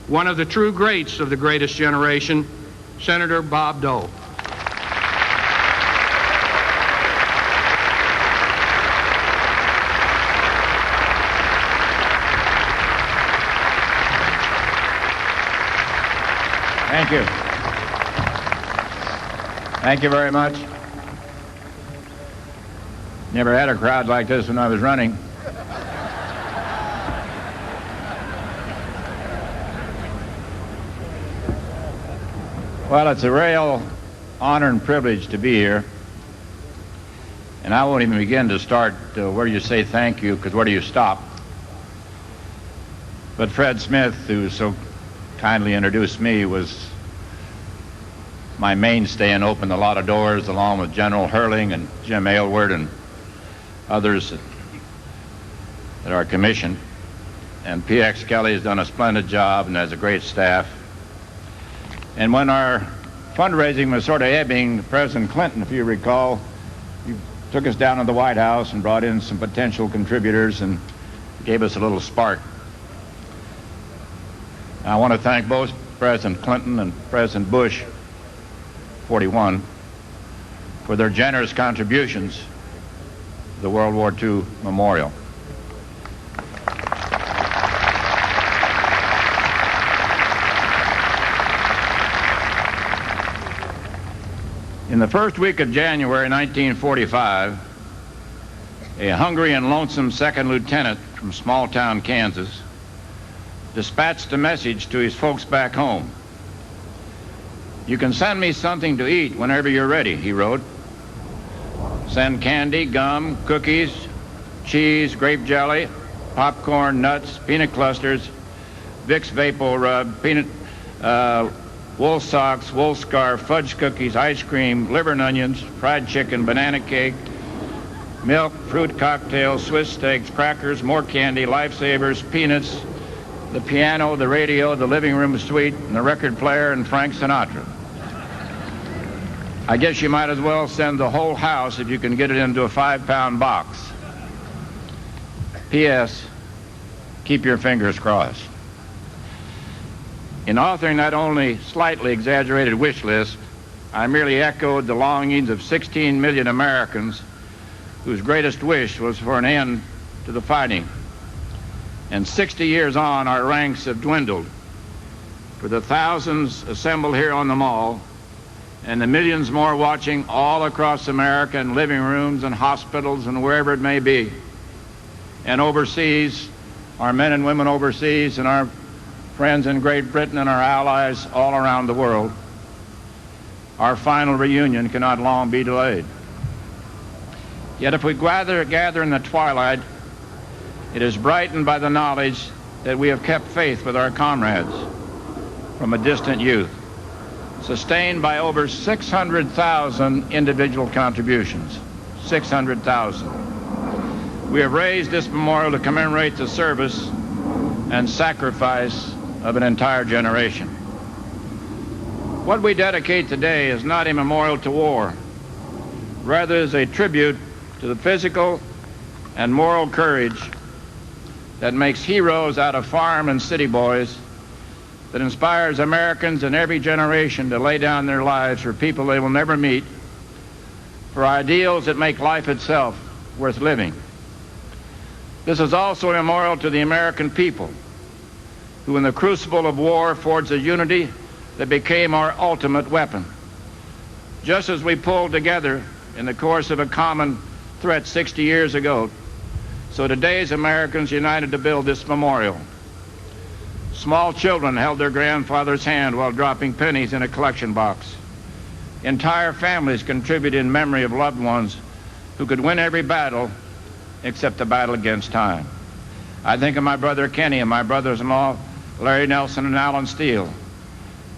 one of the true greats of the greatest generation, Senator Bob Dole. Thank you. Thank you very much. Never had a crowd like this when I was running. Well, it's a real honor and privilege to be here. And I won't even begin to start where you say thank you, because where do you stop? But Fred Smith, who so kindly introduced me, was my mainstay and opened a lot of doors, along with General Hurling and Jim Aylward and others that are commissioned. And P.X. Kelly has done a splendid job and has a great staff. And when our fundraising was sort of ebbing, President Clinton, if you recall, he took us down to the White House and brought in some potential contributors and gave us a little spark. I want to thank both President Clinton and President Bush, 41, for their generous contributions to the World War II Memorial. In the first week of January 1945, a hungry and lonesome second lieutenant from small-town Kansas dispatched a message to his folks back home. "You can send me something to eat whenever you're ready," he wrote. "Send candy, gum, cookies, cheese, grape jelly, popcorn, nuts, peanut clusters, Vicks Vapo Rub, wool socks, wool scarf, fudge cookies, ice cream, liver and onions, fried chicken, banana cake, milk, fruit cocktails, Swiss steaks, crackers, more candy, lifesavers, peanuts, the piano, the radio, the living room suite, and the record player, and Frank Sinatra. I guess you might as well send the whole house if you can get it into a 5-pound box. P.S. Keep your fingers crossed." In authoring that only slightly exaggerated wish list, I merely echoed the longings of 16 million Americans whose greatest wish was for an end to the fighting. And 60 years on, our ranks have dwindled. For the thousands assembled here on the Mall, and the millions more watching all across America in living rooms and hospitals and wherever it may be, and overseas, our men and women overseas, and our friends in Great Britain and our allies all around the world, our final reunion cannot long be delayed. Yet if we gather in the twilight, it is brightened by the knowledge that we have kept faith with our comrades from a distant youth, sustained by over 600,000 individual contributions. 600,000. We have raised this memorial to commemorate the service and sacrifice of an entire generation. What we dedicate today is not a memorial to war, rather is a tribute to the physical and moral courage that makes heroes out of farm and city boys, that inspires Americans in every generation to lay down their lives for people they will never meet, for ideals that make life itself worth living. This is also a memorial to the American people, who in the crucible of war forged a unity that became our ultimate weapon. Just as we pulled together in the course of a common threat 60 years ago, so today's Americans united to build this memorial. Small children held their grandfather's hand while dropping pennies in a collection box. Entire families contributed in memory of loved ones who could win every battle except the battle against time. I think of my brother Kenny and my brothers-in-law Larry Nelson and Alan Steele,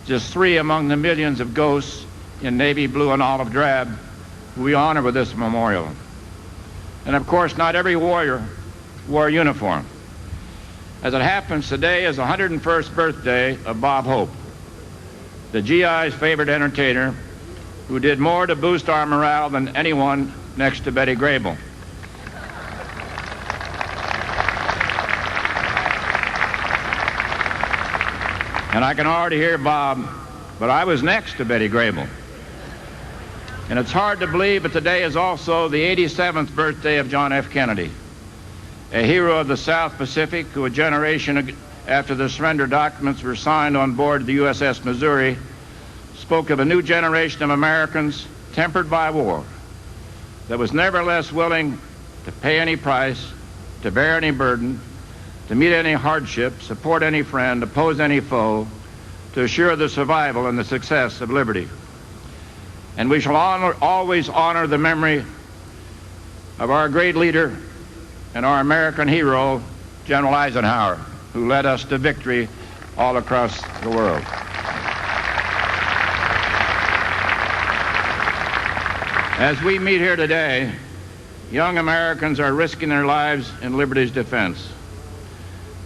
just three among the millions of ghosts in navy blue and olive drab who we honor with this memorial. And of course, not every warrior wore a uniform. As it happens, today is the 101st birthday of Bob Hope, the GI's favorite entertainer, who did more to boost our morale than anyone next to Betty Grable. And I can already hear Bob, but I was next to Betty Grable. And it's hard to believe, but today is also the 87th birthday of John F. Kennedy, a hero of the South Pacific who a generation after the surrender documents were signed on board the USS Missouri spoke of a new generation of Americans tempered by war that was nevertheless willing to pay any price, to bear any burden, to meet any hardship, support any friend, oppose any foe, to assure the survival and the success of liberty. And we shall always honor the memory of our great leader and our American hero, General Eisenhower, who led us to victory all across the world. As we meet here today, young Americans are risking their lives in liberty's defense.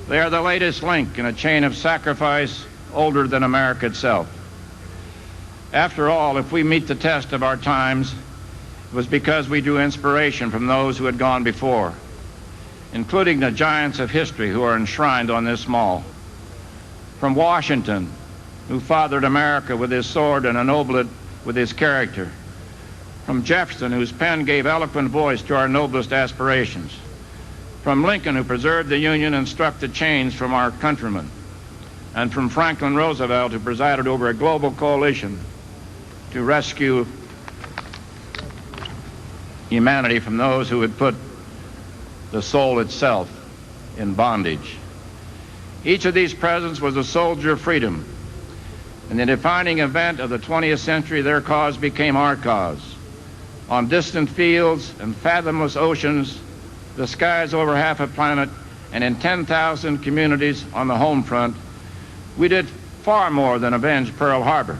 They are the latest link in a chain of sacrifice older than America itself. After all, if we meet the test of our times, it was because we drew inspiration from those who had gone before, including the giants of history who are enshrined on this mall. From Washington, who fathered America with his sword and ennobled it with his character. From Jefferson, whose pen gave eloquent voice to our noblest aspirations. From Lincoln, who preserved the Union and struck the chains from our countrymen. And from Franklin Roosevelt, who presided over a global coalition to rescue humanity from those who had put the soul itself in bondage. Each of these presidents was a soldier of freedom. In the defining event of the 20th century, their cause became our cause. On distant fields and fathomless oceans, the skies over half a planet, and in 10,000 communities on the home front, we did far more than avenge Pearl Harbor.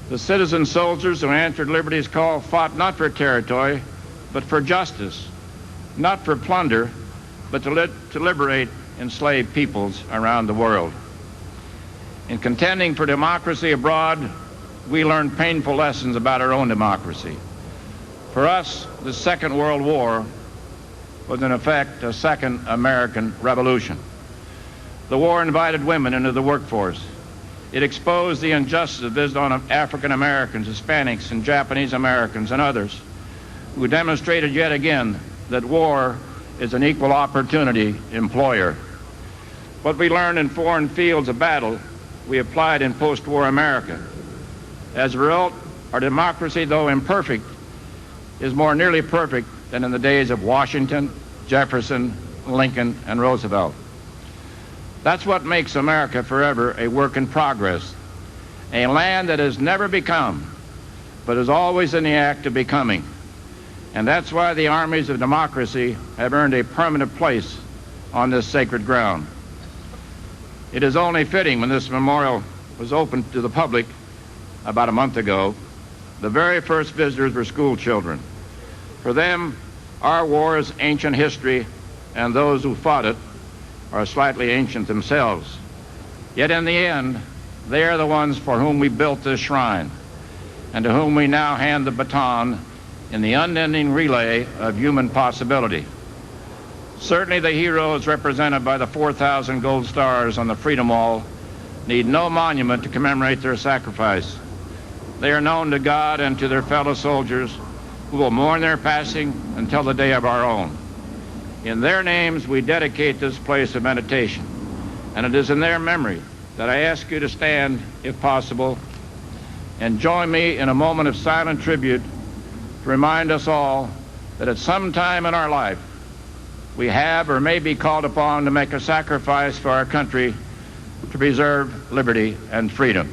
The citizen soldiers who answered liberty's call fought not for territory, but for justice, not for plunder, but to liberate enslaved peoples around the world. In contending for democracy abroad, we learned painful lessons about our own democracy. For us, the Second World War was in effect a second American Revolution. The war invited women into the workforce. It exposed the injustice visited on African Americans, Hispanics, and Japanese Americans, and others, who demonstrated yet again that war is an equal opportunity employer. What we learned in foreign fields of battle, we applied in post-war America. As a result, our democracy, though imperfect, is more nearly perfect than in the days of Washington, Jefferson, Lincoln, and Roosevelt. That's what makes America forever a work in progress, a land that has never become, but is always in the act of becoming. And that's why the armies of democracy have earned a permanent place on this sacred ground. It is only fitting when this memorial was opened to the public about a month ago, the very first visitors were school children. For them, our war is ancient history, and those who fought it are slightly ancient themselves. Yet in the end, they are the ones for whom we built this shrine, and to whom we now hand the baton in the unending relay of human possibility. Certainly the heroes represented by the 4,000 gold stars on the Freedom Wall need no monument to commemorate their sacrifice. They are known to God and to their fellow soldiers who will mourn their passing until the day of our own. In their names, we dedicate this place of meditation, and it is in their memory that I ask you to stand, if possible, and join me in a moment of silent tribute to remind us all that at some time in our life, we have or may be called upon to make a sacrifice for our country to preserve liberty and freedom.